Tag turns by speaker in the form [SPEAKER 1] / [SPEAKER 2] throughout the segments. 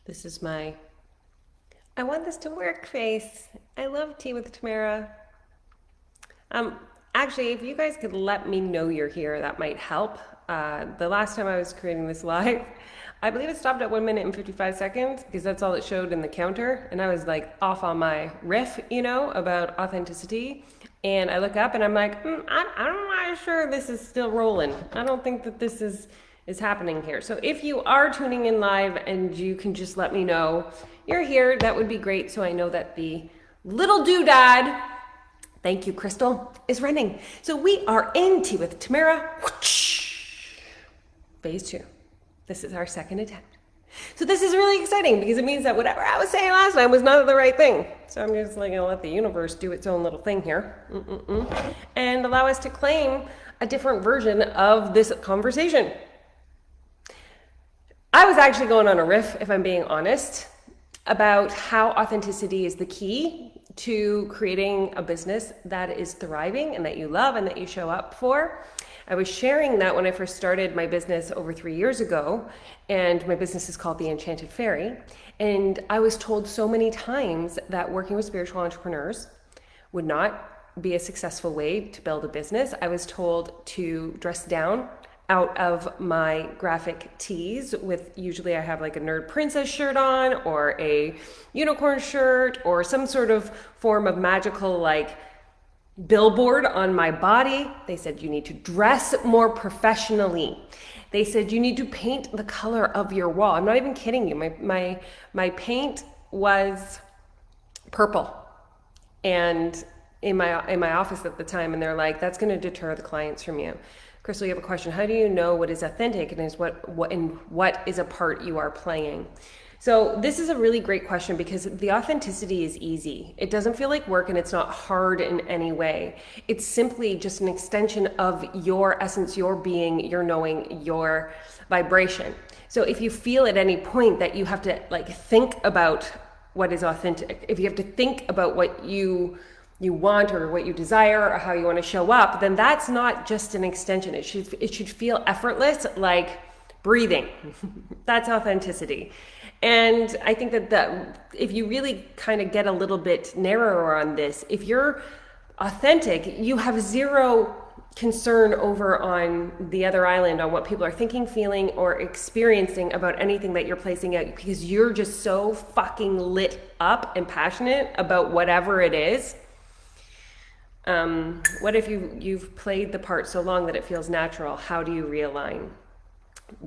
[SPEAKER 1] This is my I want this to work face. I love tea with Tamara. Um, Actually, if you guys could let me know you're here, that might help. The last time I was creating this live, I believe it stopped at 1 minute and 55 seconds because that's all it showed in the counter. And I was like off on my riff, about authenticity. And I look up and I'm like, I'm not sure this is still rolling. I don't think that this is happening here. So if you are tuning in live and you can just let me know you're here, that would be great. So I know that the little doodad, thank you, Crystal, is running. So we are in Tea with Tamara. Phase 2. This is our second attempt. So this is really exciting because it means that whatever I was saying last time was not the right thing. So I'm just like gonna let the universe do its own little thing here and allow us to claim a different version of this conversation. I was actually going on a riff, if I'm being honest, about how authenticity is the key to creating a business that is thriving and that you love and that you show up for. I was sharing that when I first started my business over 3 years ago, and my business is called The Enchanted Fairy. And I was told so many times that working with spiritual entrepreneurs would not be a successful way to build a business. I was told to dress down out of my graphic tees with, usually I have like a nerd princess shirt on or a unicorn shirt or some sort of form of magical like billboard on my body. They said you need to dress more professionally. They said you need to paint the color of your wall. I'm not even kidding you. My paint was purple, and in my office at the time, and they're like, that's going to deter the clients from you. Crystal, you have a question. How do you know what is authentic and what is a part you are playing? So this is a really great question because the authenticity is easy. It doesn't feel like work and it's not hard in any way. It's simply just an extension of your essence, your being, your knowing, your vibration. So if you feel at any point that you have to like think about what is authentic, if you have to think about what you want or what you desire or how you want to show up, then that's not just an extension. It should feel effortless, like breathing. That's authenticity. And I think that if you really kind of get a little bit narrower on this, if you're authentic, you have zero concern over on the other island on what people are thinking, feeling, or experiencing about anything that you're placing out, because you're just so fucking lit up and passionate about whatever it is. What if you've played the part so long that it feels natural? How do you realign?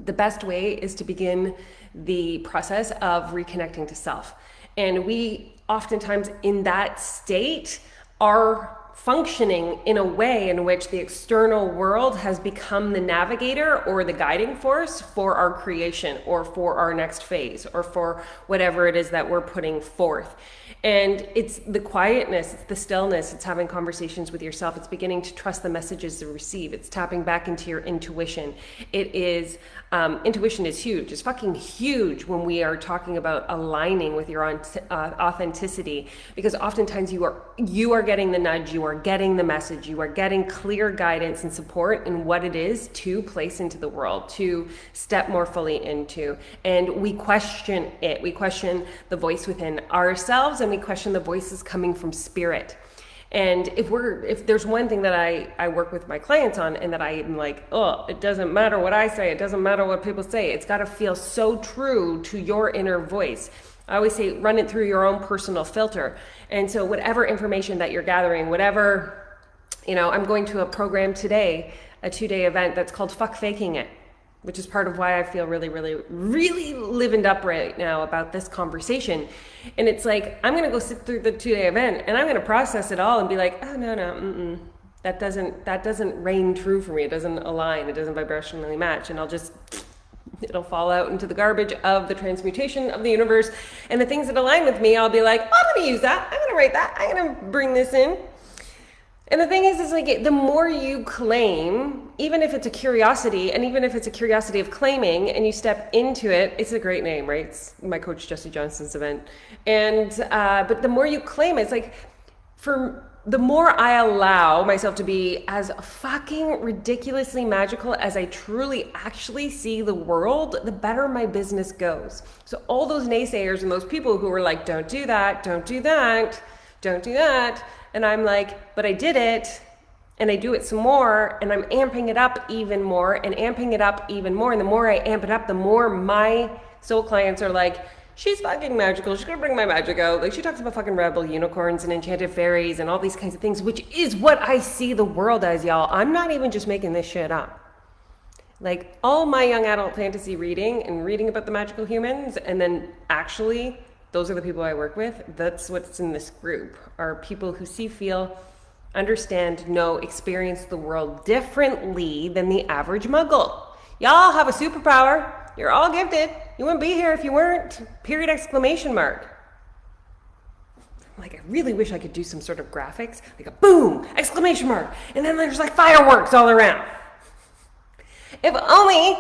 [SPEAKER 1] The best way is to begin the process of reconnecting to self. And we oftentimes in that state are functioning in a way in which the external world has become the navigator or the guiding force for our creation or for our next phase or for whatever it is that we're putting forth. And it's the quietness, it's the stillness, it's having conversations with yourself, it's beginning to trust the messages you receive, it's tapping back into your intuition. It is, intuition is huge. It's fucking huge when we are talking about aligning with your authenticity, because oftentimes you are getting the nudge, you are getting the message, you are getting clear guidance and support in what it is to place into the world, to step more fully into. And we question it. We question the voice within ourselves, and we question the voices coming from spirit. And if there's one thing that I work with my clients on, and that I am like, oh, it doesn't matter what I say, it doesn't matter what people say, it's got to feel so true to your inner voice. I always say, run it through your own personal filter. And so whatever information that you're gathering, whatever, I'm going to a program today, a 2-day event that's called Fuck Faking It, which is part of why I feel really, really, really livened up right now about this conversation. And it's like, I'm going to go sit through the 2-day event and I'm going to process it all and be like, oh, no, that doesn't reign true for me. It doesn't align. It doesn't vibrationally match. And it'll fall out into the garbage of the transmutation of the universe. And the things that align with me, I'll be like, oh, I'm going to use that. I'm going to write that. I'm going to bring this in. And the thing is like, the more you claim, even if it's a curiosity, and even if it's a curiosity of claiming, and you step into it, it's a great name, right? It's my coach Jesse Johnson's event. And, but the more you claim, it's like, for the more I allow myself to be as fucking ridiculously magical as I truly actually see the world, the better my business goes. So all those naysayers and those people who were like, don't do that, don't do that, don't do that. And I'm like, but I did it, and I do it some more, and I'm amping it up even more and amping it up even more. And the more I amp it up, the more my soul clients are like, she's fucking magical. She's gonna bring my magic out. Like, she talks about fucking rebel unicorns and enchanted fairies and all these kinds of things, which is what I see the world as, y'all. I'm not even just making this shit up. Like, all my young adult fantasy reading and reading about the magical humans, and then actually, those are the people I work with. That's what's in this group, are people who see, feel, understand, know, experience the world differently than the average muggle. Y'all have a superpower. You're all gifted. You wouldn't be here if you weren't. Period, exclamation mark. Like, I really wish I could do some sort of graphics, like a boom, exclamation mark, and then there's like fireworks all around. If only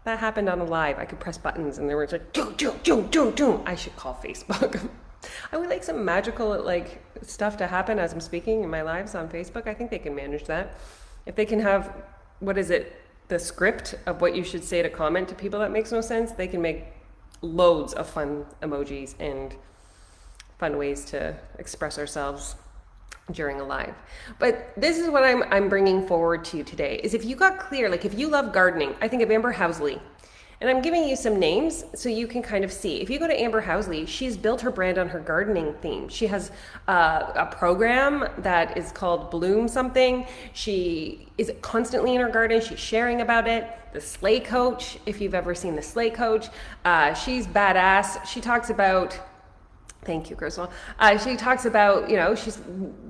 [SPEAKER 1] that happened on a live, I could press buttons and there was like, doom, doom, doom, doom, doom. I should call Facebook. I would like some magical like stuff to happen as I'm speaking in my lives on Facebook. I think they can manage that. If they can have, what is it? The script of what you should say to comment to people that makes no sense, they can make loads of fun emojis and fun ways to express ourselves during a live. But this is what I'm bringing forward to you today, is if you got clear, like if you love gardening, I think of Amber Housley. And I'm giving you some names so you can kind of see. If you go to Amber Housley, she's built her brand on her gardening theme. She has a program that is called Bloom something. She is constantly in her garden. She's sharing about it. The Slay Coach, if you've ever seen The Slay Coach, she's badass. She talks about, thank you, Crystal. She talks about, you know, she's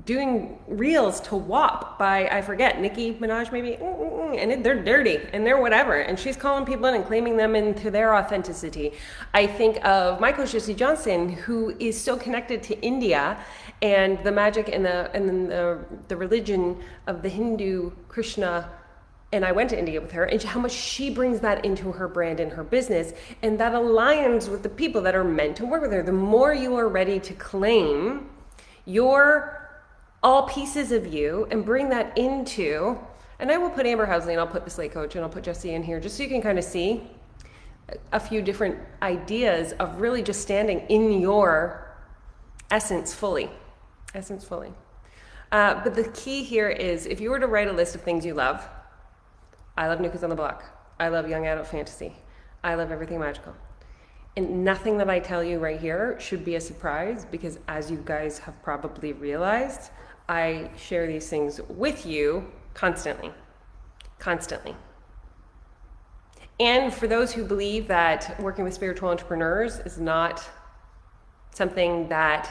[SPEAKER 1] doing reels to WAP by, I forget, Nicki Minaj maybe, and they're dirty and they're whatever. And she's calling people in and claiming them into their authenticity. I think of my coach, Jesse Johnson, who is so connected to India and the magic and the religion of the Hindu Krishna. And I went to India with her, and how much she brings that into her brand and her business, and that aligns with the people that are meant to work with her. The more you are ready to claim your all pieces of you and bring that into, and I will put Amber Housley and I'll put the Slate Coach and I'll put Jessie in here just so you can kind of see a few different ideas of really just standing in your essence fully. But the key here is, if you were to write a list of things you love, I love New Kids on the Block. I love young adult fantasy. I love everything magical. And nothing that I tell you right here should be a surprise, because as you guys have probably realized, I share these things with you constantly. And for those who believe that working with spiritual entrepreneurs is not something that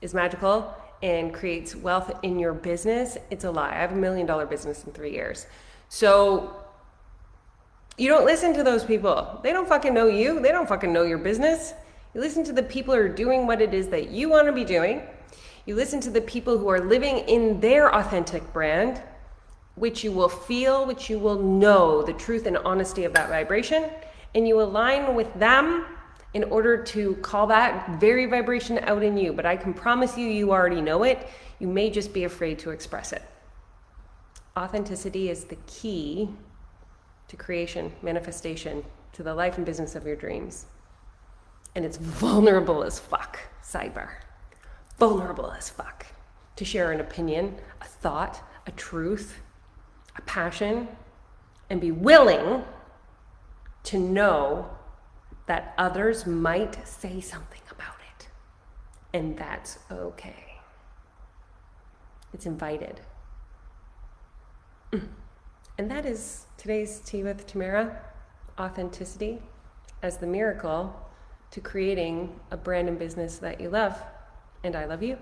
[SPEAKER 1] is magical and creates wealth in your business, it's a lie. I have $1 million business in 3 years. So you don't listen to those people. They don't fucking know you. They don't fucking know your business. You listen to the people who are doing what it is that you want to be doing. You listen to the people who are living in their authentic brand, which you will feel, which you will know the truth and honesty of that vibration. And you align with them in order to call that very vibration out in you. But I can promise you, you already know it. You may just be afraid to express it. Authenticity is the key to creation, manifestation, to the life and business of your dreams. And it's vulnerable as fuck, sidebar. Vulnerable as fuck to share an opinion, a thought, a truth, a passion, and be willing to know that others might say something about it. And that's okay. It's invited. And that is today's Tea with Tamara, authenticity as the miracle to creating a brand and business that you love. And I love you.